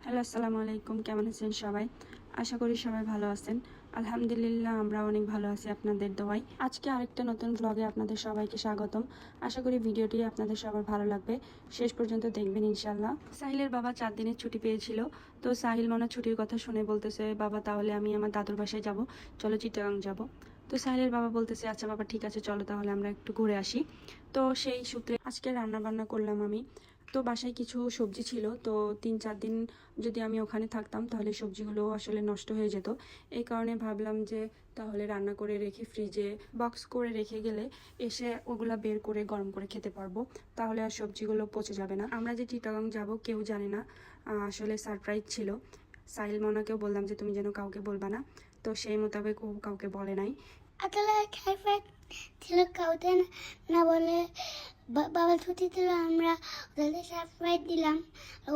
Hello, আসসালামু আলাইকুম। কেমন আছেন সবাই? আশা করি সবাই ভালো আছেন। আলহামদুলিল্লাহ, আমরা অনেক ভালো আছি আপনাদের দোয়ায়। আজকে আরেকটা নতুন ভ্লগে আপনাদের সবাইকে স্বাগতম। আশা করি ভিডিওটি আপনাদের সবার ভালো লাগবে। শেষ পর্যন্ত দেখবেন ইনশাল্লাহ। সাহিলের বাবা 4 দিনের ছুটি পেয়েছিল। তো সাহিল মনে ছুটির কথা শুনে বলতেছে, বাবা তাহলে আমি আমার দাদুর বাসায় যাব, চলো চিটাগাং যাব। তো সাহিলের বাবা বলতেছে, আচ্ছা বাবা ঠিক আছে, চলো তাহলে আমরা একটু ঘুরে আসি। তো সেই সূত্রে আজকে রান্না বান্না করলাম আমি। তো বাসায় কিছু সবজি ছিল, তো 3-4 দিন যদি আমি ওখানে থাকতাম তাহলে সবজিগুলো আসলে নষ্ট হয়ে যেত। এই কারণে ভাবলাম যে তাহলে রান্না করে রেখে ফ্রিজে বক্স করে রেখে গেলে এসে ওগুলা বের করে গরম করে খেতে পারবো, তাহলে আর সবজিগুলো পচে যাবে না। আমরা যে চিটাগাং যাব কেউ জানে না, আসলে সারপ্রাইজ ছিল। সাহিল মনাকেও বললাম যে তুমি যেন কাউকে বলবা না, তো সেই মোতাবেক ও কাউকে বলে নাই। আসলে খাইফাই ছিল কাউকে না বলে বাবা ছুটি দিল, আমরা ওদের সারপ্রাইজ দিলাম,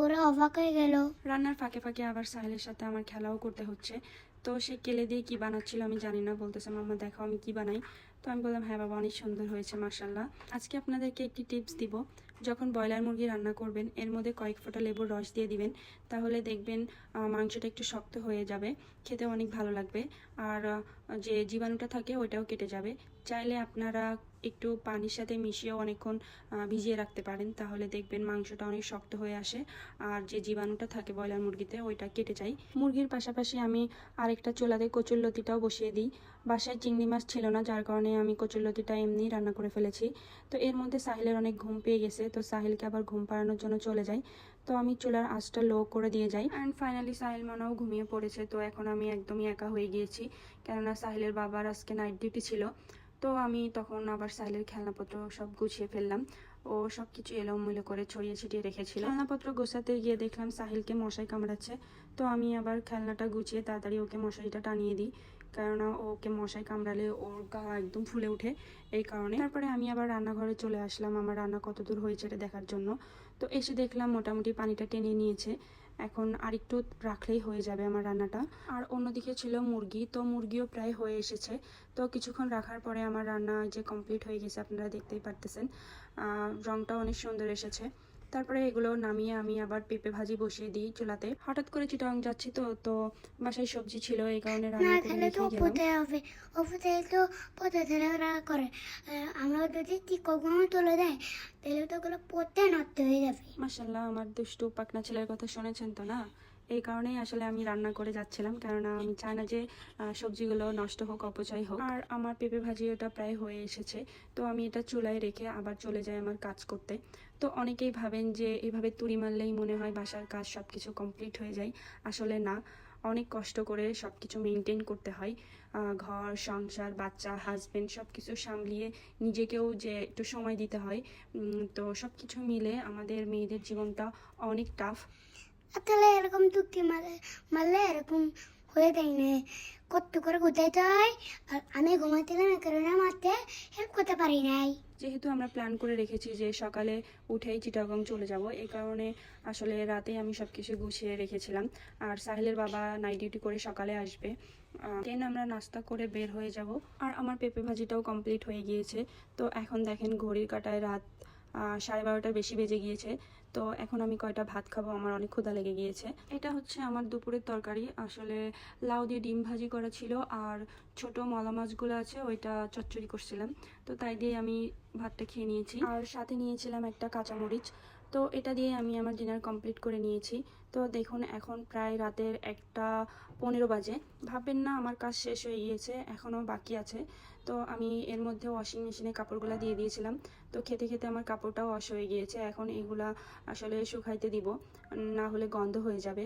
ওরা অবাক হয়ে গেল। রান্নার ফাঁকে ফাঁকে আবার সাহিলের সাথে আমার খেলাও করতে হচ্ছে। তো সে কেলে দিয়ে কি বানাচ্ছিল আমি জানি না, বলতেছে মাম্মা দেখো আমি কি বানাই। তো আমি বললাম হ্যাঁ বাবা, অনেক সুন্দর হয়েছে মাশাল্লাহ। আজকে আপনাদেরকে একটি টিপস দিব। যখন ব্রয়লার মুরগি রান্না করবেন এর মধ্যে কয়েক ফোঁটা লেবুর রস দিয়ে দিবেন, তাহলে দেখবেন মাংসটা একটু শক্ত হয়ে যাবে, খেতে অনেক ভালো লাগবে। আর যে জীবাণুটা থাকে ওইটাও কেটে যাবে। চাইলে আপনারা একটু পানির সাথে মিশিয়েও অনেকক্ষণ ভিজিয়ে রাখতে পারেন, তাহলে দেখবেন মাংসটা অনেক শক্ত হয়ে আসে আর যে জীবাণুটা থাকে ব্রয়লার মুরগিতে ওইটা কেটে যায়। মুরগির পাশাপাশি আমি আরেকটা চুলাতে কচুরলতিটাও বসিয়ে দিই। বাসায় চিংড়ি মাছ ছিল না, যার কারণে আমি কচুরলতিটা এমনি রান্না করে ফেলেছি। তো এর মধ্যে সাহিলের অনেক ঘুম পেয়ে গেছে, তো সাহিলকে আবার ঘুম পাড়ানোর জন্য চলে যাই। তো আমি চুলার আঁচটা লো করে দিয়ে যাই। অ্যান্ড ফাইনালি সাহিল মনাও ঘুমিয়ে পড়েছে। তো এখন আমি একদমই একা হয়ে গিয়েছি, কেননা সাহিলের বাবার আজকে নাইট ডিউটি ছিল। তো আমি তখন আবার সাহিলের খেলনাপত্র সব গুছিয়ে ফেললাম। ও সব কিছু এলোমেলো করে ছড়িয়ে ছিটিয়ে রেখেছিল। খেলনাপত্র গোছাতে গিয়ে দেখলাম সাহিলকে মশাই কামড়াচ্ছে। তো আমি আবার খেলনাটা গুছিয়ে তাড়াতাড়ি ওকে মশারিটা টানিয়ে দিই, কেননা ওকে মশাই কামড়ালে ওর গা একদম ফুলে ওঠে, এই কারণে। তারপরে আমি আবার রান্নাঘরে চলে আসলাম আমার রান্না কত দূর হয়েছে এটা দেখার জন্য। তো এসে দেখলাম মোটামুটি পানিটা টেনে নিয়েছে, এখন আরেকটু রাখলেই হয়ে যাবে আমার রান্নাটা। আর অন্যদিকে ছিল মুরগি, তো মুরগিও প্রায় হয়ে এসেছে। তো কিছুক্ষণ রাখার পরে আমার রান্না যে কমপ্লিট হয়ে গেছে, আপনারা দেখতেই পারতেছেন। রংটা অনেক সুন্দর এসেছে। তারপরে এগুলো নামিয়ে আমি আবার পেঁপে ভাজি বসিয়ে দিই চুলাতে। হঠাৎ করে চিটাগাং যাচ্ছি, তো বাসায় সবজি ছিল, এই কারণে না রান্না করে খেলে তো রেখে গেলাম। পড়তে হবে, অপুতে তো পড়তে ধরে ওরা করে। আমরা যদি কখনো তুলে দেয় তাহলে তো ওগুলো পড়তে নষ্ট হয়ে যাবে। মাশাল্লাহ, আমার দুষ্টু পাকনা ছেলের কথা শুনেছেন তো না? এই কারণেই আসলে আমি রান্না করে যাচ্ছিলাম, কেননা আমি চাই না যে সবজিগুলো নষ্ট হোক, অপচয় হোক। আর আমার পেঁপে ভাজি ওটা প্রায় হয়ে এসেছে। তো আমি এটা চুলায় রেখে আবার চলে যাই আমার কাজ করতে। তো অনেকেই ভাবেন যে এভাবে তুড়ি মারলেই মনে হয় বাসার কাজ সব কিছু কমপ্লিট হয়ে যায়। আসলে না, অনেক কষ্ট করে সব কিছু মেনটেন করতে হয়। ঘর সংসার বাচ্চা হাজবেন্ড সব কিছু সামলিয়ে নিজেকেও যে একটু সময় দিতে হয়। তো সব কিছু মিলে আমাদের মেয়েদের জীবনটা অনেক টাফ। আসলে এরকম চুক্তি মারলে এরকম হয়ে যায় না, কত করে গোটাইতে হয়। আর আমি ঘুমাইছিলাম এ কারণে মারতে হেল্প করতে পারি নাই। যেহেতু আমরা প্ল্যান করে রেখেছি যে সকালে উঠেই চিটাগং চলে যাব, এই কারণে আসলে রাতেই আমি সব কিছু গুছিয়ে রেখেছিলাম। আর সাহিলের বাবা নাইট ডিউটি করে সকালে আসবে, দেন আমরা নাস্তা করে বের হয়ে যাব। আর আমার পেঁপে ভাজিটাও কমপ্লিট হয়ে গিয়েছে। তো এখন দেখেন ঘড়ির কাঁটায় রাত 12:30টার বেশি বেজে গিয়েছে। তো এখন আমি কয়টা ভাত খাবো, আমার অনেক ক্ষুধা লেগে গিয়েছে। এটা হচ্ছে আমার দুপুরের তরকারি, আসলে লাউ দিয়ে ডিম ভাজি করা ছিল, আর ছোট মলা মাছগুলো আছে ওইটা চচ্চড়ি করছিলাম। তো তাই দিয়ে আমি ভাতটা খেয়ে নিয়েছি, আর সাথে নিয়েছিলাম একটা কাঁচামরিচ। তো এটা দিয়ে আমি আমার ডিনার কমপ্লিট করে নিয়েছি। তো দেখুন এখন প্রায় রাতের 1:15 বাজে। ভাববেন না আমার কাজ শেষ হয়ে গিয়েছে, এখনও বাকি আছে। তো আমি এর মধ্যে ওয়াশিং মেশিনে কাপড়গুলো দিয়ে দিয়েছিলাম। তো খেতে খেতে আমার কাপড়টাও ওয়াশ হয়ে গিয়েছে, এখন এগুলা আসলে শুকাইতে দিব, না হলে গন্ধ হয়ে যাবে।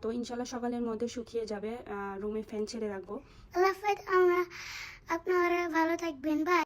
তো ইনশাল্লাহ সকালের মধ্যে শুকিয়ে যাবে। রুমে ফ্যান ছেড়ে রাখবো। আল্লাহ হাফেজ, আপনারা ভালো থাকবেন, বাই।